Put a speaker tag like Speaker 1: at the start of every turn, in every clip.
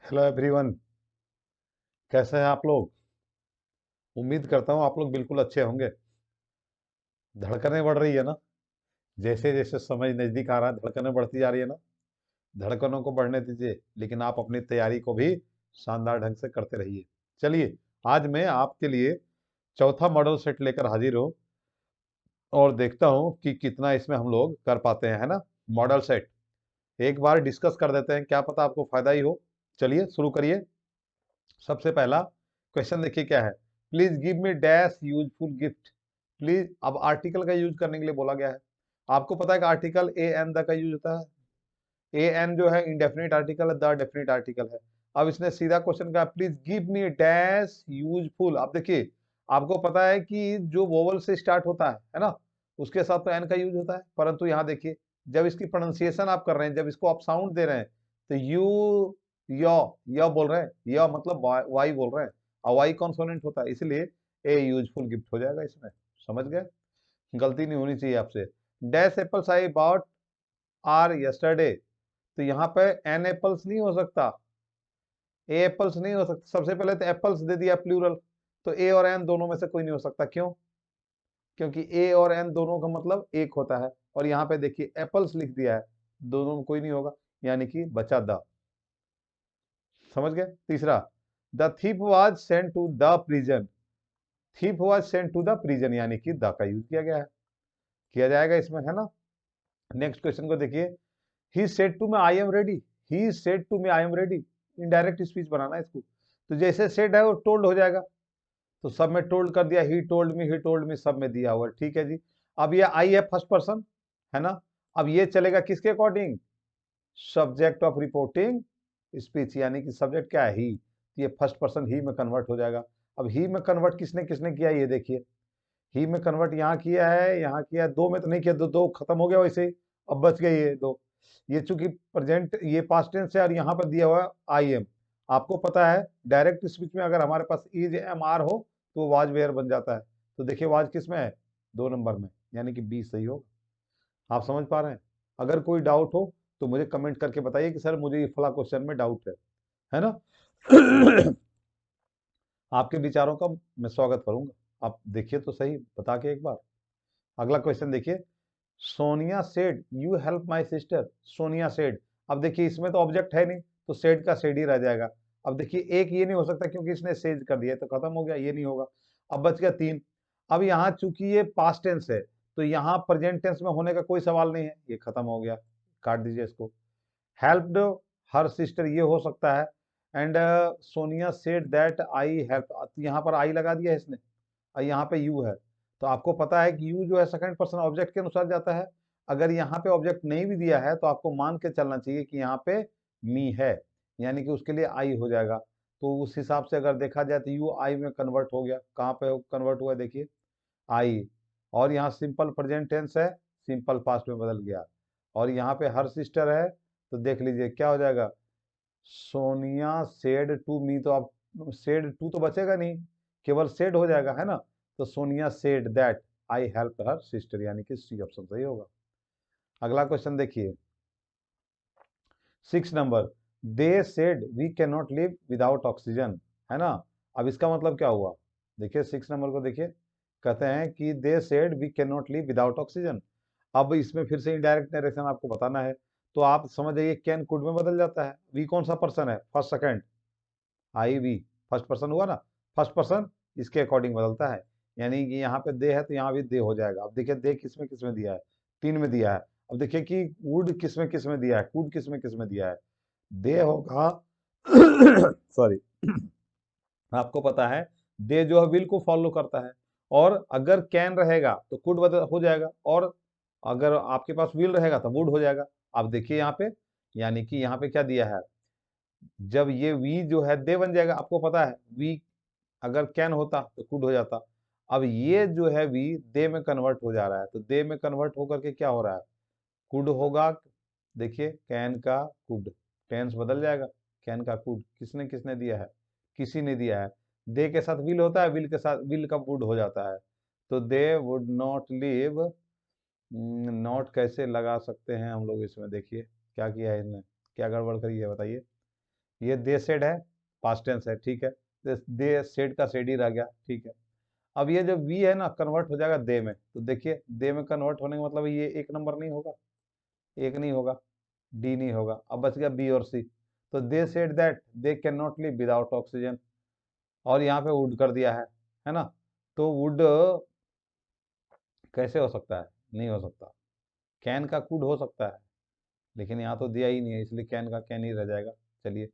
Speaker 1: Hello everyone. कैसे हैं आप लोग? उम्मीद करता हूँ आप लोग बिल्कुल अच्छे होंगे। धड़कनें बढ़ रही है ना? जैसे जैसे समय नजदीक आ रहा है धड़कनें बढ़ती जा रही है ना? धड़कनों को बढ़ने दीजिए, लेकिन आप अपनी तैयारी को भी शानदार ढंग से करते रहिए। चलिए, आज मैं आपके लिए चौथा मॉडल सेट लेकर हाजिर हूँ और देखता हूँ कि कितना इसमें हम लोग कर पाते हैं, है ना? मॉडल सेट एक बार डिस्कस कर देते हैं, क्या पता आपको फायदा ही हो। चलिए शुरू करिए। सबसे पहला क्वेश्चन देखिए क्या है। Please give me dash useful gift. Please, अब आर्टिकल का यूज करने के लिए बोला गया है। आपको पता है कि आर्टिकल ए एन द का यूज होता है। ए एन जो है इंडेफिनिट आर्टिकल है, द डेफिनिट आर्टिकल है। अब इसने सीधा क्वेश्चन कहा, please give me dash useful. अब देखिए, आपको पता है कि जो वोवल से स्टार्ट होता है ना, उसके साथ तो एन का यूज होता है। परंतु यहाँ देखिए, जब इसकी प्रोनाउंसिएशन आप कर रहे हैं, जब इसको आप साउंड दे रहे हैं, तो यू यो बोल रहे हैं, यो मतलब वाई बोल रहे हैं, और वाई कॉन्सोनेंट होता है, इसलिए ए यूजफुल गिफ्ट हो जाएगा इसमें। समझ गए? गलती नहीं होनी चाहिए आपसे। Dash apples I bought are yesterday. तो यहाँ पे एन एप्पल्स नहीं हो सकता, ए एप्पल्स नहीं हो सकता। सबसे पहले तो एप्पल्स दे दिया प्लूरल, तो ए और एन दोनों में से कोई नहीं हो सकता। क्यों? क्योंकि ए और एन दोनों का मतलब एक होता है, और यहाँ पे देखिए एप्पल्स लिख दिया है, दोनों में कोई नहीं होगा, यानी कि बचा द। समझ गए? तीसरा, the thief was sent to the prison. Thief was sent to the prison, यानी कि द का यूज किया गया है, किया जाएगा इसमें, है ना? नेक्स्ट क्वेश्चन को देखिए। He said to me I am ready. He said to me I am ready. Indirect speech बनाना है इसको, तो जैसे सेड है वो टोल्ड हो जाएगा, तो सब में टोल्ड कर दिया, ही टोल्ड मी सब में दिया हुआ, ठीक है जी। अब ये आई है फर्स्ट पर्सन, है ना? अब ये चलेगा किसके according? Subject of reporting speech, यानी कि सब्जेक्ट क्या है? ही। ये फर्स्ट पर्सन ही में कन्वर्ट हो जाएगा। अब ही में कन्वर्ट किसने किसने किया, ये देखिए। ही में कन्वर्ट यहाँ किया है, यहाँ किया है, दो में तो नहीं किया, दो दो खत्म हो गया वैसे ही। अब बच गए ये दो। ये चूंकि प्रेजेंट, ये पास्ट टेंस है, और यहाँ पर दिया हुआ है आई एम। आपको पता है डायरेक्ट स्पीच में अगर हमारे पास इज एम आर हो तो वाज वेयर बन जाता है। तो देखिए वाज किस में है? 2 नंबर में, यानी कि बी सही हो। आप समझ पा रहे हैं? अगर कोई डाउट हो तो मुझे कमेंट करके बताइए कि सर मुझे ये फला क्वेश्चन में डाउट है ना? आपके विचारों का मैं स्वागत करूंगा। आप देखिए तो सही, बता के एक बार। अगला क्वेश्चन देखिए। Sonia said you help my sister. Sonia said, अब देखिए इसमें तो ऑब्जेक्ट है नहीं, तो सेड का सेड ही रह जाएगा। अब देखिए एक ये नहीं हो सकता क्योंकि इसने सेज कर दिया, तो खत्म हो गया, ये नहीं होगा। अब बच गया 3। अब यहाँ चूंकि ये पास्ट टेंस है, तो यहाँ प्रेजेंट टेंस में होने का कोई सवाल नहीं है, ये खत्म हो गया, काट दीजिए इसको। हेल्प्ड हर सिस्टर, ये हो सकता है। And Sonia said that I help, यहाँ पर आई लगा दिया है इसने, और यहाँ पे यू है। तो आपको पता है कि यू जो है सेकंड पर्सन ऑब्जेक्ट के अनुसार जाता है। अगर यहाँ पे ऑब्जेक्ट नहीं भी दिया है तो आपको मान के चलना चाहिए कि यहाँ पे मी है, यानी कि उसके लिए आई हो जाएगा। तो उस हिसाब से अगर देखा जाए तो यू आई में कन्वर्ट हो गया। कहाँ पे कन्वर्ट हुआ है देखिए, आई। और यहाँ सिंपल प्रेजेंट टेंस है, सिंपल पास्ट में बदल गया। और यहाँ पे हर सिस्टर है, तो देख लीजिए क्या हो जाएगा। सोनिया सेड टू मी, तो अब सेड टू तो बचेगा नहीं, केवल सेड हो जाएगा, है ना? तो Sonia said that I help her sister, यानी कि सी ऑप्शन सही होगा। अगला क्वेश्चन देखिए, 6 नंबर। They said we cannot live without oxygen, है ना? अब इसका मतलब क्या हुआ? देखिए 6 नंबर को देखिए, कहते हैं कि they said we cannot live without oxygen. अब इसमें फिर से इनडायरेक्ट नरेशन आपको बताना है, तो आप समझ जाइए कैन कुड में बदल जाता है। वी कौन सा पर्सन है? First second, I we first person हुआ ना, फर्स्ट पर्सन इसके अकॉर्डिंग बदलता है, यानी कि यहाँ पे दे है तो यहाँ भी दे हो जाएगा। अब देखिए दे किसमें किसमें दिया है? 3 में दिया है। अब देखिए कि वुड किसमें किसमें दिया है, कुड किसमें किसमें दिया है? दे होगा सॉरी, आपको पता है दे जो है विल को फॉलो करता है, और अगर कैन रहेगा तो कुड बदल हो जाएगा, और अगर आपके पास विल रहेगा तो वुड हो जाएगा। अब देखिए यहाँ पे, यानी कि यहाँ पे क्या दिया है, जब ये वी जो है दे बन जाएगा। आपको पता है वी अगर कैन होता तो कुड हो जाता। अब ये जो है वी दे में कन्वर्ट हो जा रहा है, तो दे में कन्वर्ट होकर के क्या हो रहा है? कुड होगा। देखिए कैन का कुड, टेंस बदल जाएगा। कैन का कुड किसने किसने दिया है? किसी ने दिया है। दे के साथ विल होता है, विल के साथ विल का वुड हो जाता है। तो they would not live, not कैसे लगा सकते हैं हम लोग इसमें? देखिए क्या किया है इसने, क्या गड़बड़ करी है बताइए। ये दे सेड है, पास्ट टेंस है, ठीक है। दे सेड का सेड ही रह गया, ठीक है। अब ये जो वी है ना, कन्वर्ट हो जाएगा दे में। तो देखिए दे में कन्वर्ट होने का मतलब ये एक नंबर नहीं होगा, एक नहीं होगा, डी नहीं होगा। अब बच गया बी और सी। तो they said that they can not live without oxygen, और यहाँ पे वुड कर दिया है ना। तो वुड कैसे हो सकता है, नहीं हो सकता। कैन का कुड हो सकता है, लेकिन यहाँ तो दिया ही नहीं है, इसलिए कैन का कैन ही रह जाएगा। चलिए,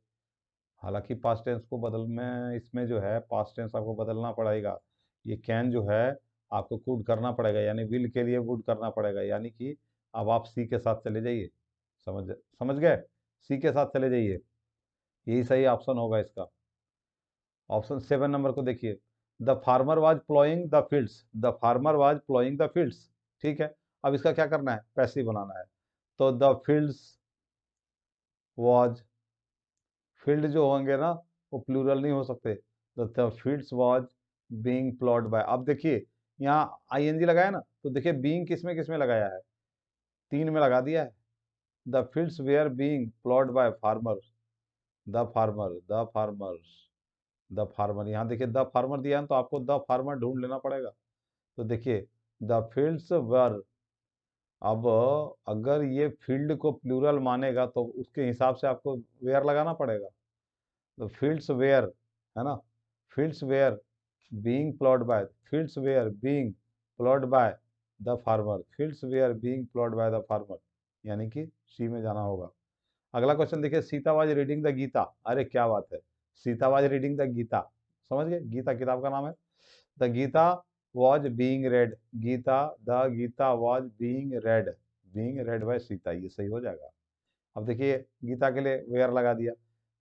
Speaker 1: हालांकि पास्ट टेंस को बदल में, इसमें जो है पास्ट टेंस आपको बदलना पड़ेगा। ये कैन जो है आपको कुड करना पड़ेगा, यानी विल के लिए वुड करना पड़ेगा। यानी कि अब आप सी के साथ चले जाइए, समझ समझ गए, सी के साथ चले जाइए, यही सही ऑप्शन होगा इसका। ऑप्शन 7 नंबर को देखिए, the farmer was ploughing the fields, the farmer was ploughing the fields, ठीक है। अब इसका क्या करना है, पैसिव बनाना है। तो द फील्ड्स वाज, फील्ड जो होंगे ना वो प्लूरल नहीं हो सकते। तो the fields was being plot bye, अब देखिए यहाँ आईएनजी लगाया ना, तो देखिए बीइंग किसमें किसमें लगाया है, 3 में लगा दिया है। The fields were being plot by farmer, the farmer, the farmers, the farmer. यहाँ देखिए द फार्मर दिया है तो आपको द फार्मर ढूंढ लेना पड़ेगा। तो देखिए द फील्ड्स वर, अब अगर ये फील्ड को प्लूरल मानेगा तो उसके हिसाब से आपको वेयर लगाना पड़ेगा। तो फील्ड्स वेयर, है ना, fields were being plot by, fields were being plot by the farmer, fields were being plot by the farmer, यानी कि सी में जाना होगा। अगला क्वेश्चन देखिए, Sita was reading the Gita, अरे क्या बात है, Sita was reading the Gita, समझ गए, गीता किताब का नाम है। The Gita was being read, Gita, the Gita was being read by Sita, ये सही हो जाएगा। अब देखिए गीता के लिए वेयर लगा दिया,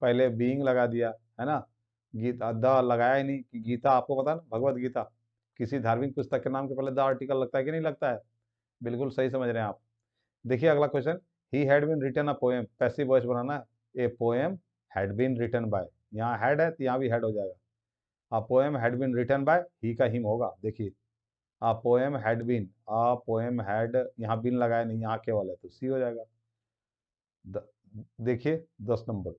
Speaker 1: पहले बीइंग लगा दिया, है ना, गीता द लगाया ही नहीं, कि गीता आपको पता है ना, भगवत गीता, किसी धार्मिक पुस्तक के नाम के पहले द आर्टिकल लगता है कि नहीं लगता है, बिल्कुल सही समझ रहे हैं आप। देखिए अगला question, he had been written a poem, passive voice बनाना है, a poem had been written by, यहाँ हैड है तो यहाँ भी हैड हो जाएगा। A poem had been written by, he का हिम होगा, देखिए a poem had been, a poem had, यहाँ बीन लगाया नहीं, यहाँ केवल है तो सी हो जाएगा। देखिए 10 नंबर,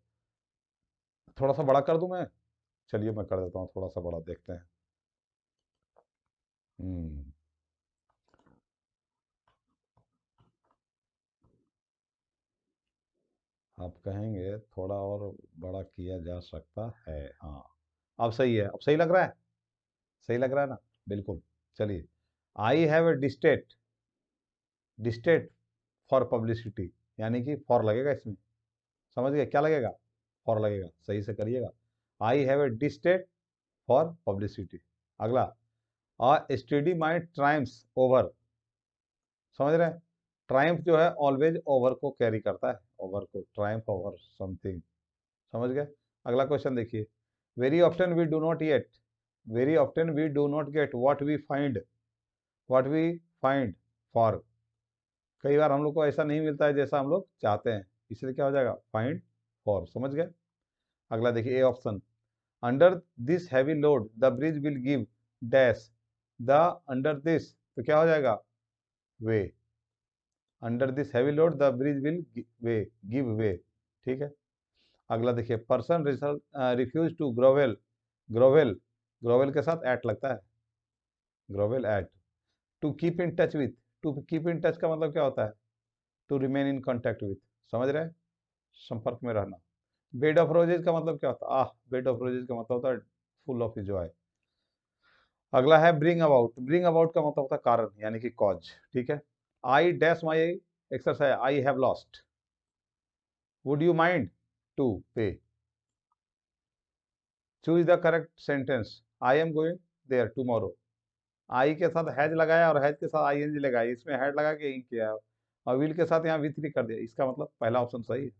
Speaker 1: थोड़ा सा बड़ा कर दूं मैं, चलिए मैं कर देता हूँ थोड़ा सा बड़ा, देखते हैं। हम्म, आप कहेंगे थोड़ा और बड़ा किया जा सकता है, हाँ अब सही है, अब सही लग रहा है, सही लग रहा है ना, बिल्कुल। चलिए, I have a distaste, distaste for publicity, यानी कि फॉर लगेगा इसमें, समझ गए क्या लगेगा, फॉर लगेगा, सही से करिएगा। I have a distaste for publicity. अगला, a study mind trims over, समझ रहे हैं, ट्राइम्फ जो है ऑलवेज ओवर को कैरी करता है, ओवर को, ट्राइम्फ ओवर समथिंग, समझ गए। अगला क्वेश्चन देखिए, very often we do not yet, very often we do not get what we find, what we find for, कई बार हम लोग को ऐसा नहीं मिलता है जैसा हम लोग चाहते हैं, इसलिए क्या हो जाएगा, फाइंड फॉर, समझ गए। अगला देखिए a option, under this heavy load the bridge will give dash, the under this, तो क्या हो जाएगा, way, under this heavy load the bridge will way, give way, ठीक है। अगला देखिए, person refuse to grovel, grovel, grovel के साथ एट लगता है, grovel at, to keep in touch with, to keep in touch का मतलब क्या होता है, to remain in contact with, समझ रहे हैं, संपर्क में रहना। बेड ऑफ रोजेज का मतलब क्या होता है, आह, बेड ऑफ रोजेज का मतलब होता है फुल ऑफ जॉय। अगला है ब्रिंग अबाउट, ब्रिंग अबाउट का मतलब होता है कारण, यानी कि कॉज, ठीक है। I dash my exercise, I have lost, would you mind to pay, choose the correct sentence, I am going there tomorrow, I के साथ हैज लगाया और हैज के साथ आई एन जी लगाई, इसमें हैड लगा के ही किया, और विल के साथ यहाँ वी थ्री कर दिया, इसका मतलब पहला ऑप्शन सही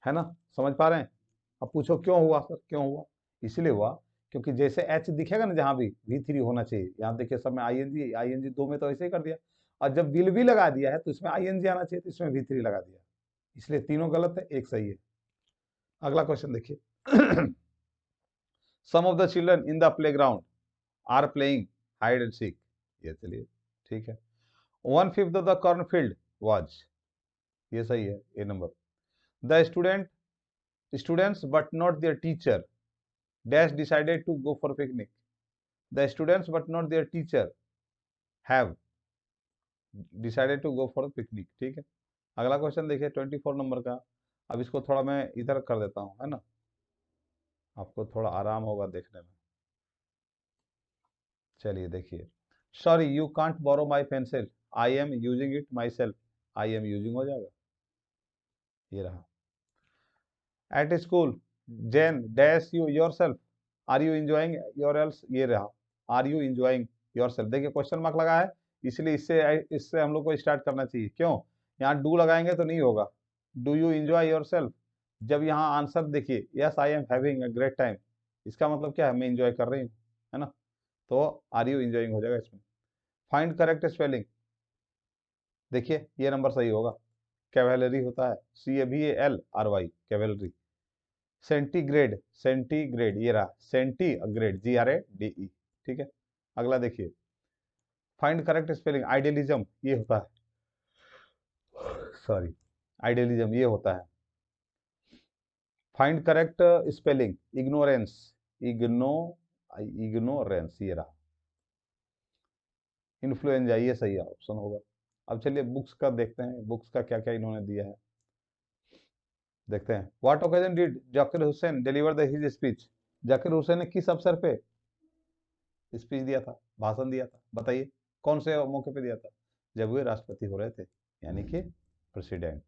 Speaker 1: है ना, समझ पा रहे हैं। अब पूछो क्यों हुआ सर, क्यों हुआ, इसलिए हुआ क्योंकि जैसे एच दिखेगा ना जहां भी वी थ्री होना चाहिए, यहाँ देखिए सब में आई एन जी दो में तो ऐसे ही कर दिया, और जब विल भी लगा दिया है तो इसमें आई एन जी आना चाहिए, तो इसमें वी थ्री लगा दिया, इसलिए तीनों गलत है, एक सही है। अगला क्वेश्चन देखिए, some of the children in the play ground are playing hide and seek, ये चलिए ठीक है। 1/5 ऑफ द कॉर्नफील्ड वाज, ये सही है, A number. The student students but not their teacher dash decided to go for picnic. The students but not their teacher have decided to go for picnic. ठीक है, अगला question देखिए 24 number का। अब इसको थोड़ा मैं इधर कर देता हूं, है ना, आपको थोड़ा आराम होगा देखने में। चलिए देखिए, sorry you can't borrow my pencil, I am using it myself. I am using हो जाएगा, ये रहा। At school then dash you yourself, are you enjoying your else, ये रहा, are you enjoying yourself. देखिए question mark लगा है, इसलिए इससे इससे हम लोग को स्टार्ट करना चाहिए। क्यों, यहाँ डू लगाएंगे तो नहीं होगा। Do you enjoy your self, जब यहाँ आंसर देखिए yes I am having a great time, इसका मतलब क्या है, मैं इंजॉय कर रही हूँ, है ना, तो आर यू इंजॉइंग हो जाएगा इसमें। फाइंड करेक्ट स्पेलिंग, देखिए ये नंबर सही होगा, कैवेलरी होता है, CAVALRY, कैवेलरी। सेंटीग्रेड, सेंटीग्रेड ये रहा, सेंटीग्रेड GRADE। ठीक है, अगला देखिए, फाइंड करेक्ट स्पेलिंग, आइडियलिज्म ये होता है, सॉरी, आइडियलिज्म ये होता है। Find correct spelling, ignorance, ignorance ये रहा। इन्फ्लुएंजा ये सही ऑप्शन होगा। अब चलिए बुक्स का देखते हैं, बुक्स का क्या क्या इन्होंने दिया है, देखते हैं। What occasion did Zakir Hussain deliver the his speech, Zakir Hussain ने किस अवसर पे स्पीच दिया था, भाषण दिया था, बताइए कौन से मौके पे दिया था, जब वे राष्ट्रपति हो रहे थे, यानी कि president.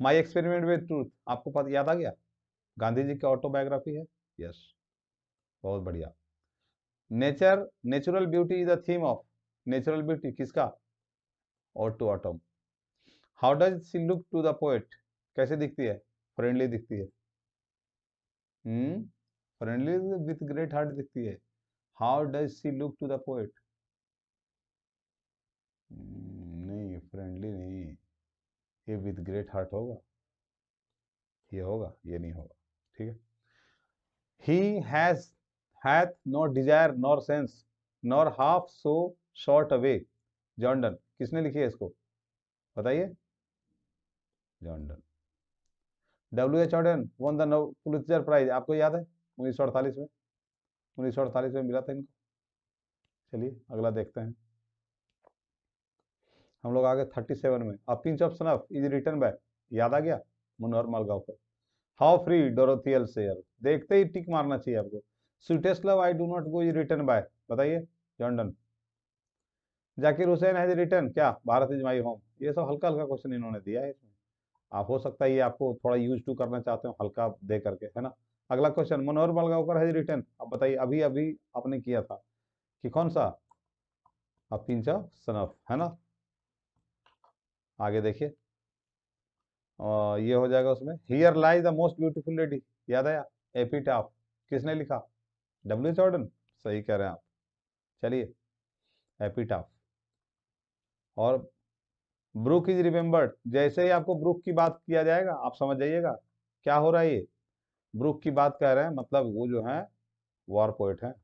Speaker 1: My experiment with truth, आपको पता याद आ गया, गांधी जी की ऑटोबायोग्राफी है। यस, बहुत बढ़िया। Nature, natural beauty is the theme of, natural beauty किसका, और to autumn. How does she look to the poet, कैसे दिखती है, फ्रेंडली दिखती है, फ्रेंडली विथ ग्रेट हार्ट दिखती है। How does she look to the poet, नहीं फ्रेंडली नहीं, ये विथ ग्रेट हार्ट होगा, ये होगा, ये नहीं होगा। ठीक है, he has hath not desire nor sense nor half so short away, Jordan, किसने लिखी है इसको, बताइए, Jordan. W.H. Auden won the Pulitzer prize, आपको याद है 1948 में, 1948 में मिला था इनको। चलिए अगला देखते हैं, हम लोग आगे 37 में। A pinch of snuff is written by, याद आ गया, Manohar Malgonkar. How free Dorothy L Sayer, देखते ही टिक मारना चाहिए आपको। Sweetest love I do not go is written by, बताइए, Jordan. Zakir Hussain has written क्या, भारत इज माई होम। ये सब हल्का हल्का क्वेश्चन इन्होंने दिया है इसमें, आप हो सकता है ये आपको थोड़ा यूज टू करना चाहते हो, हल्का दे करके, है ना। अगला question, Manohar Malgonkar has written, अब बताइए, अभी अभी आपने किया था कि कौन सा, अ पिंच ऑफ सनफ, है ना। आगे देखिए, ये हो जाएगा उसमें, here lies the most beautiful lady, याद आया, एपिटाफ, किसने लिखा, W.H. ऑर्डन, सही कह रहे हैं आप। चलिए, एपिटाफ। और ब्रूक इज रिमेम्बर्ड, जैसे ही आपको ब्रूक की बात किया जाएगा आप समझ जाइएगा क्या हो रहा है, ये ब्रूक की बात कह रहे हैं, मतलब वो जो है वॉर पोएट है।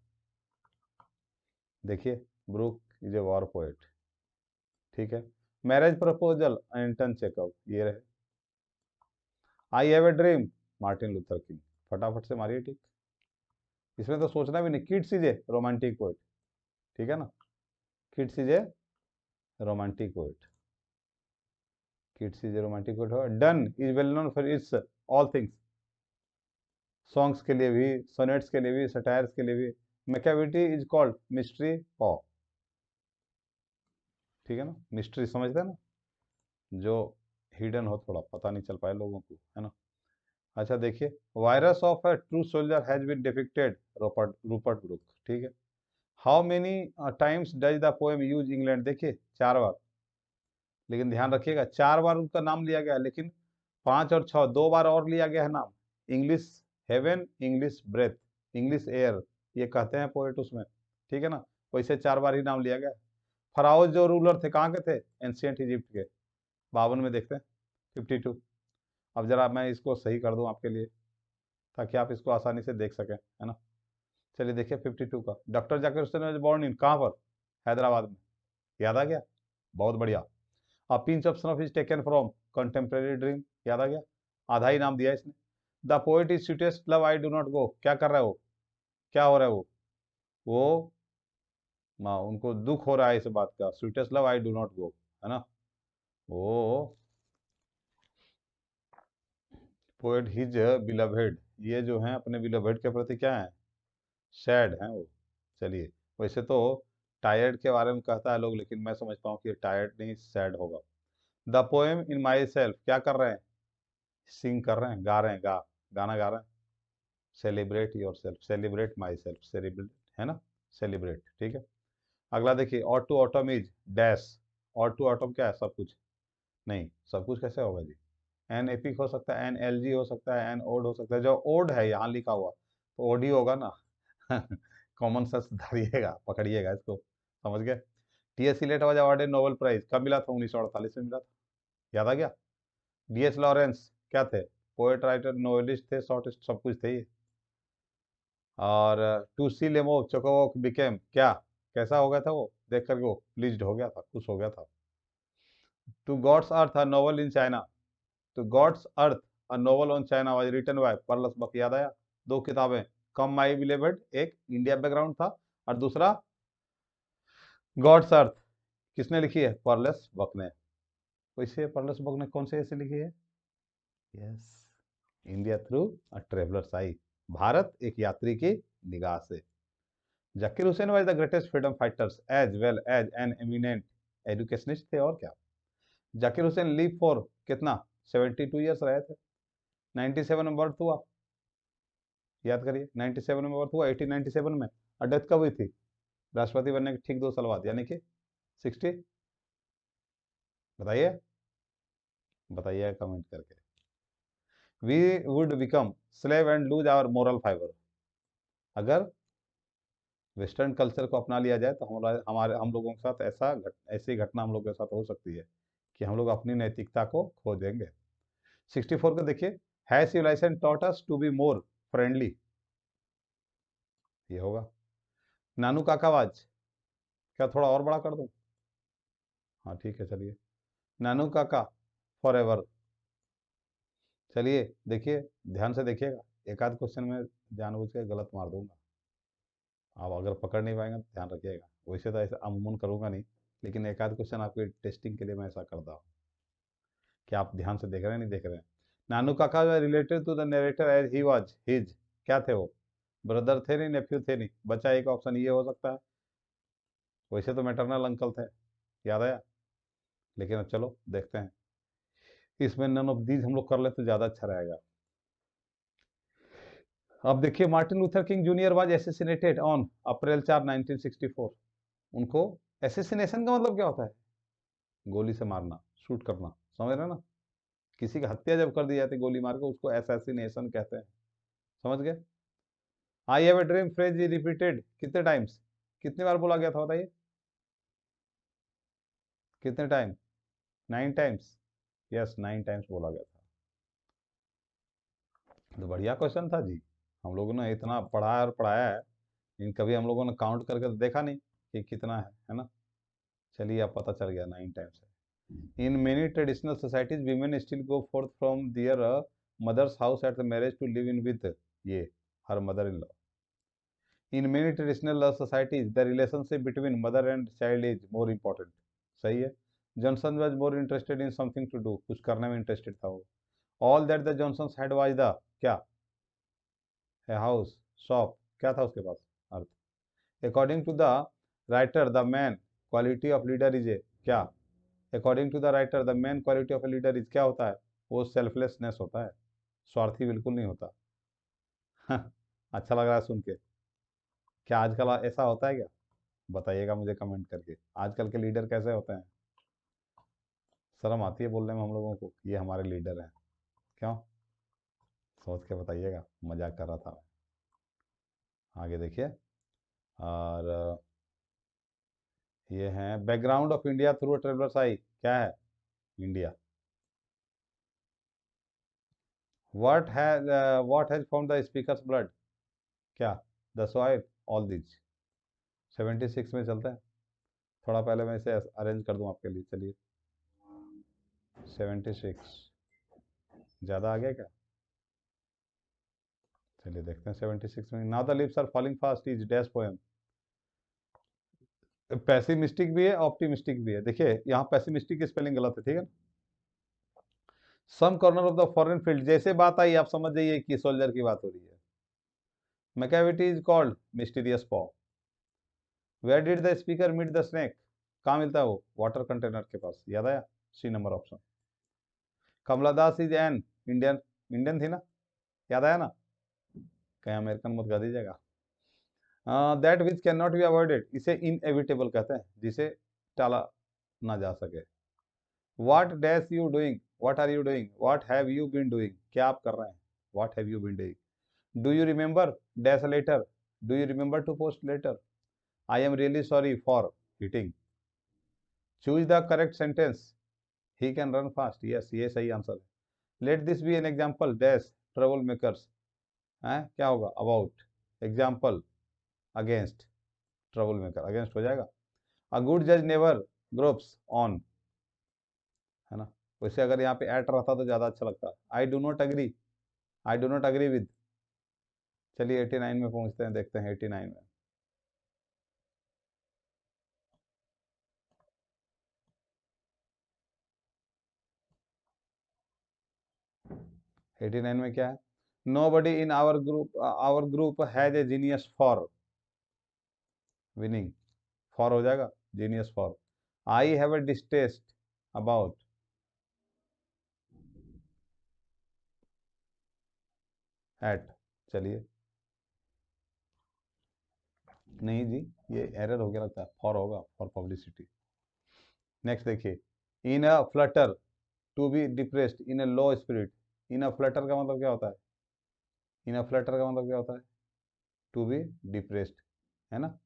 Speaker 1: देखिए, Brooke is a war poet. ठीक है, मैरिज प्रपोजल एंटन चेकअप, ये रहे। I have a dream, Martin Luther King, फटाफट से मारिए टिक, इसमें तो सोचना भी नहीं। Keats is a romantic poet, ठीक है ना, Keats is a romantic poet, Keats is a romantic poet. Donne is well known for its all things, songs के लिए भी, सोनेट्स के लिए भी, सटायर्स के लिए भी। Machiavelli is called mystery of, ठीक है ना, मिस्ट्री समझते हैं ना, जो हिडन हो, थोड़ा पता नहीं चल पाए लोगों को, है ना। अच्छा देखिए, virus of a true soldier has been depicted, Rupert Rupert Brooke. ठीक है, how many times does the poem use England, देखिए 4 बार, लेकिन ध्यान रखिएगा 4 बार उनका नाम लिया गया, लेकिन 5 और 6 2 बार और लिया गया है नाम। English heaven, English breath, English air, ये कहते हैं पोएट उसमें, ठीक है ना, वैसे 4 बार ही नाम लिया गया। फराउज जो रूलर थे कहाँ के थे, एंशियंट इजिप्ट के। 52 में देखते हैं, 52। अब जरा मैं इसको सही कर दूं आपके लिए, ताकि आप इसको आसानी से देख सकें, है ना। चलिए देखिए 52 का, doctor Zakir Hussain was born in, कहाँ पर, हैदराबाद में, याद आ गया, बहुत बढ़िया। A pinch of snuff is taken from contemporary dream, याद आ गया। आधा ही नाम दिया इसने। The poet is sweetest love I do not go, क्या कर रहा है वो, क्या हो रहा है वो उनको दुख हो रहा है इस बात का, sweetest love I do not गो, है ना। वो पोएट हिज बिलवेड, ये जो है अपने बिलवेड के प्रति क्या है, सैड है वो। चलिए, वैसे तो टायर्ड के बारे में कहता है लोग, लेकिन मैं समझता हूँ कि टायर्ड नहीं, सैड होगा। The poem in my self, क्या कर रहे हैं, सिंग कर रहे हैं, गा रहे हैं, गाना गा रहे हैं। Celebrate yourself, celebrate myself, celebrate, है ना, सेलिब्रेट, ठीक है। अगला देखिए, ode to autumn is dash. Ode to autumn क्या है, सब कुछ नहीं, सब कुछ कैसे होगा जी। एन एपिक हो सकता है, एन एल जी हो सकता है, एन ओड हो सकता है। जो ओड है यहाँ लिखा हुआ तो ओड ही होगा ना। कॉमन सेंस धरिएगा, पकड़िएगा इसको, समझ गए। T S Eliot was awarded Nobel prize कब मिला था, 1948 में मिला था, याद आ गया। डी एस लॉरेंस क्या थे, पोएट राइटर नोवेलिस्ट थे, शॉर्टिस्ट, सब कुछ थे ये। और टू सी लेमो चोकोवोक बिकेम क्या, कैसा हो गया था वो, देख करके वो प्लीज्ड हो गया था, खुश हो गया था। To gods earth a novel in China, to gods earth a novel on China was written by Pearls Buck, याद आया। दो किताबें, कम माई बिलेवेड, एक इंडिया बैकग्राउंड था, और दूसरा गॉड्स अर्थ, किसने लिखी है, पर्लस बक ने। वैसे पर्लस बक ने कौन से ऐसे लिखी है, yes, India through a traveller's eye, Bharat एक यात्री की निगाह से। Zakir Hussain was the greatest freedom fighters as well as an eminent educationist थे, और क्या। जाकिर हुसैन लिव फॉर कितना, 72 ईयर्स रहे थे। 97 में बर्थ हुआ, याद करिए, 97 में बर्थ हुआ, 1897 में, और डेथ कब हुई थी, राष्ट्रपति बनने के ठीक 2 साल बाद, यानी कि 60। बताइए, बताइए कमेंट करके। We would become slave and lose our moral fibre, अगर वेस्टर्न कल्चर को अपना लिया जाए तो हमारे हमारे हम लोगों के साथ ऐसी घटना हम लोग के साथ हो सकती है कि हम लोग अपनी नैतिकता को खो देंगे। 64 को देखिए, has civilisation taught us to be more friendly, ये होगा। नानू काकावाज, क्या थोड़ा और बड़ा कर दूं, हाँ ठीक है, चलिए, नानू काका फॉर एवर। चलिए देखिए, ध्यान से देखिएगा, एक आध क्वेश्चन में जानबूझ के गलत मार दूंगा, आप अगर पकड़ नहीं पाएंगे तो ध्यान रखिएगा। वैसे तो ऐसा अमूमन करूंगा नहीं, लेकिन एक आध क्वेश्चन आपके टेस्टिंग के लिए मैं ऐसा करता हूँ कि आप ध्यान से देख रहे हैं नहीं देख रहे हैं। Nanu Kaka related to the narrator as he was his, क्या थे वो, ब्रदर थे नहीं, नेफ्यू थे नहीं, बचा एक ऑप्शन ये हो सकता है। वैसे तो मैटरनल अंकल थे, याद आया, लेकिन अब चलो देखते हैं, इसमें नन ऑफ दीज हम लोग कर ले तो ज़्यादा अच्छा रहेगा। अब देखिए, Martin Luther king junior was assassinated on April 4 1964। उनको, एसेसिनेशन का मतलब क्या होता है, गोली से मारना, शूट करना, समझ रहे हैं ना। किसी की हत्या जब कर दी जाती है गोली मार के, उसको एसेसिनेशन कहते हैं, समझ गए। आई have a dream phrase repeated कितने टाइम्स, कितनी बार बोला गया था बताइए, कितने टाइम, 9 टाइम्स, यस 9 टाइम्स बोला गया था। तो बढ़िया क्वेश्चन था जी, हम लोगों ने इतना पढ़ा है और पढ़ाया है, लेकिन कभी हम लोगों ने काउंट करके तो देखा नहीं कि कितना है ना। चलिए अब पता चल गया, 9 टाइम्स है। In many traditional societies women still go forth from their mother's house at the marriage to live in with ये her mother in law. In many traditional societies the relationship between mother and child is more important, सही है। Johnson was more interested in something to do, कुछ करने में interested था वो। All that the Johnsons had was the क्या, a house, shop, क्या था उसके पास, earth. According to the writer the man quality of leader is a क्या, according to the writer the main quality of a leader is क्या होता है, वो सेल्फलेसनेस होता है, स्वार्थी बिल्कुल नहीं होता। अच्छा लग रहा है सुन के, क्या आजकल ऐसा होता है क्या, बताइएगा मुझे कमेंट करके, आजकल के लीडर कैसे होते हैं। शर्म आती है बोलने में हम लोगों को, ये हमारे लीडर हैं, क्यों, सोच के बताइएगा, मजाक कर रहा था मैं। आगे देखिए, और ये है background of India through traveller's eye, क्या है, India. What has found the speakers blood, क्या, द सॉइल, ऑल दिस। 76 में चलते हैं, थोड़ा पहले मैं इसे अरेंज कर दूं आपके लिए, चलिए। 76, ज़्यादा आ गया क्या? चलिए देखते हैं 76 में। Now the leaves are falling fast is dash poem. Pessimistic भी है, ऑप्टिमिस्टिक भी है। देखिए यहाँ पैसिमिस्टिक की स्पेलिंग गलत है, ठीक है। Some corner of the foreign field, जैसे बात आई आप समझ जाइए कि सोल्जर की बात हो रही है। Macavity is called mysterious paw. Where did the speaker meet the snake, कहाँ मिलता है वो? वाटर कंटेनर के पास, याद आया? C number option. Kamala Das is an Indian, Indian थी ना, याद आया ना? कहीं अमेरिकन मत गा दीजिएगा। That which can not be avoided, इसे इनएविटेबल कहते हैं, जिसे टाला ना जा सके। What dash you doing, what are you doing, what have you been doing, क्या आप कर रहे हैं? What have you been doing? Do you remember dash a letter, do you remember to post later? I am really sorry for hitting. Choose the correct sentence, he can run fast, yes ये सही answer है। Let this be an example dash trouble makers, है क्या होगा? About, example against, trouble maker against हो जाएगा। A good judge never gropes on, है ना? वैसे अगर यहाँ पे एट रहता तो ज्यादा अच्छा लगता। आई do not agree, I do not agree with. चलिए 89 में पहुंचते हैं, देखते हैं 89 में। एटी नाइन में क्या है? Nobody in our group has a genius for winning, for हो जाएगा, genius for. I have a distaste about, at. चलिए नहीं जी, ये एरर हो गया लगता है, फॉर होगा, फॉर पब्लिसिटी। नेक्स्ट देखिए, in a flutter, to be depressed, in a low spirit. In a flutter का मतलब क्या होता है? इन अ फ्लटर का मतलब क्या होता है? टू बी डिप्रेस्ड, है ना?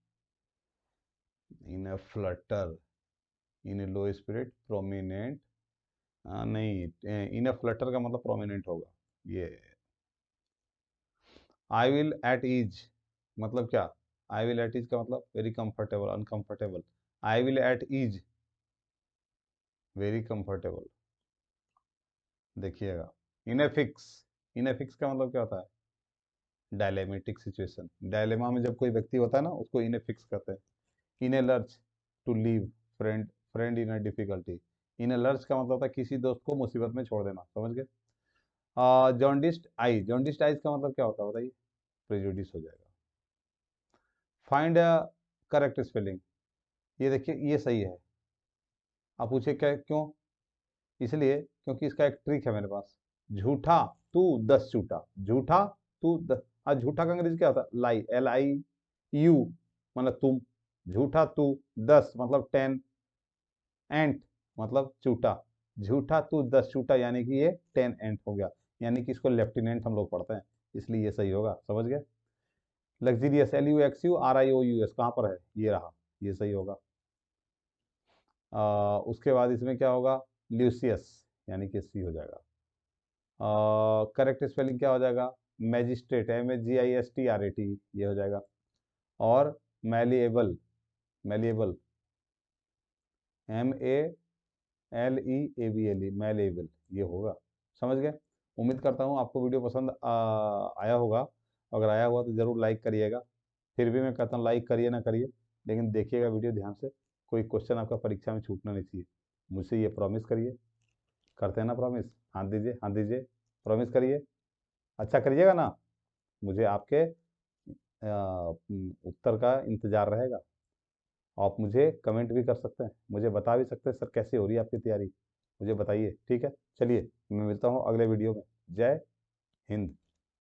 Speaker 1: इन a Flutter, in A low spirit, prominent, नहीं, इन अ फ्लटर का मतलब प्रोमिनेंट होगा ये। आई विल एट ईज मतलब क्या? आई विल एट ईज का मतलब very comfortable, uncomfortable. I will at ease, very comfortable. देखिएगा, इनएफिक्स, इनएफिक्स का मतलब क्या होता है? डायलेमेटिक सिचुएशन। डायलेमा में जब कोई व्यक्ति होता है ना, उसको इनएफिक्स कहते हैं। In a lurch, to leave, friend, friend in a difficulty. In a lurch का मतलब होता है किसी दोस्त को मुसीबत में छोड़ देना, समझ गए? जॉन्डिस्ड आई, जॉन्डिस्ड आइज का मतलब क्या होता है बताइए? प्रेजुडिस हो जाएगा। फाइंड करेक्ट स्पेलिंग, ये देखिए ये सही है। आप पूछे क्या क्यों? इसलिए क्योंकि इसका एक ट्रिक है मेरे पास। झूठा तू 10 झूठा, झूठा तू 10, झूठा का अंग्रेजी क्या होता है? लाई, एल आई यू, मतलब तुम। झूठा तू 10 मतलब 10, एंट मतलब चूटा। झूठा तू 10 चूटा यानी कि ये 10 एंट हो गया, यानी कि इसको लेफ्टिनेंट हम लोग पढ़ते हैं, इसलिए ये सही होगा, समझ गए? Luxurious, L U X U R I O U S, कहाँ पर है? ये रहा, ये सही होगा। उसके बाद इसमें क्या होगा? ल्यूसियस, यानी कि सी हो जाएगा। करेक्ट स्पेलिंग क्या हो जाएगा? मैजिस्ट्रेट, MAGISTRAT, ये हो जाएगा। और मैलिएबल, मैलिएबल, MALEABLE, मैलिएबल, ये होगा, समझ गए? उम्मीद करता हूँ आपको वीडियो पसंद आया होगा। अगर आया हुआ तो ज़रूर लाइक करिएगा। फिर भी मैं कहता हूँ लाइक करिए ना करिए, लेकिन देखिएगा वीडियो ध्यान से, कोई क्वेश्चन आपका परीक्षा में छूटना नहीं चाहिए। मुझसे ये प्रॉमिस करिए, करते हैं ना प्रॉमिस? हाथ दीजिए, हाथ दीजिए, प्रॉमिस करिए, अच्छा करिएगा ना? मुझे आपके उत्तर का इंतजार रहेगा। आप मुझे कमेंट भी कर सकते हैं, मुझे बता भी सकते हैं सर कैसी हो रही है आपकी तैयारी, मुझे बताइए, ठीक है? चलिए मैं मिलता हूँ अगले वीडियो में। जय हिंद।